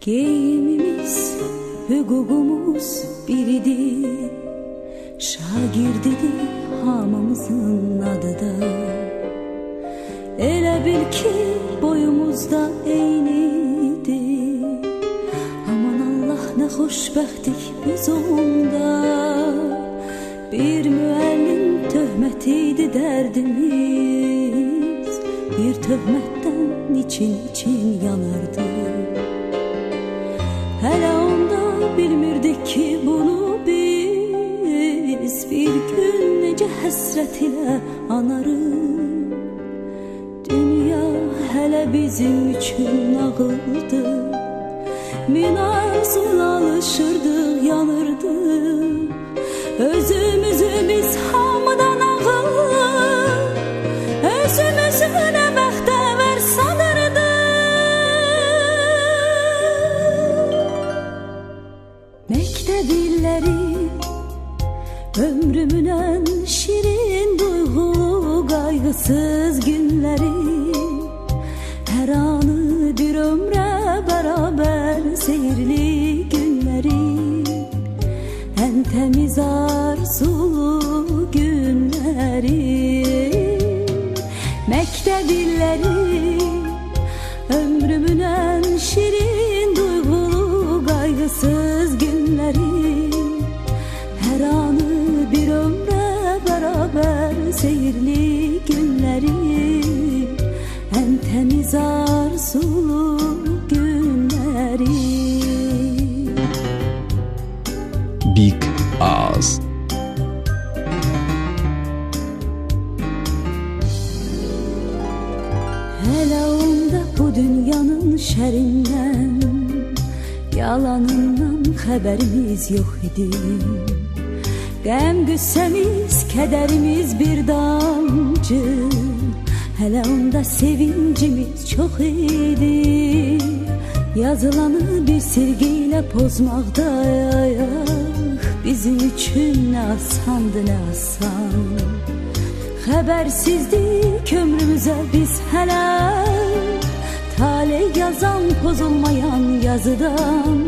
Geyimimiz, hüququmuz biridir, şagirdidir hamımızın adı da. Elə bil ki boyumuzda eynidir, aman Allah nə xoşbəxtlik biz onda. Bir müəllim töhmətiydi dərdimiz, bir töhmətdən için yanardı. Hələ onda bilmirdik ki bunu biz bir gün necə həsrət ilə anarıq. Dünya hələ bizim üçün nağıldı, min arzuyla alışırdıq, yanırdıq. Özümüzü biz hamıdan ağır, özümüzü nə bəxtəvər sanırdıq. Məktəb illəri ömrümün ən şirin duyğulu qayğısız günləri, hər anı bir ömrə bərabər seyirli günləri, ən təmiz arzulu günləri. Məktəb illəri ömrümün ən şirin duyğulu qayğısız günləri, hər anı bir ömrə bərabər seyirli günləri, ən təmiz arzulu günləri. Big Ağız. Hələ onda bu dünyanın şərindən, yalanından xəbərimiz yox idi. Qəm qüssəmiz, kədərimiz bir damcı, hələ onda sevincimiz çox idi. Yazılanı bir silgi ilə pozmaqda bizim üçün nə asandı, nə asan. Xəbərsizdik ömrümüzə biz hələ, taley yazan pozulmayan yazıdan.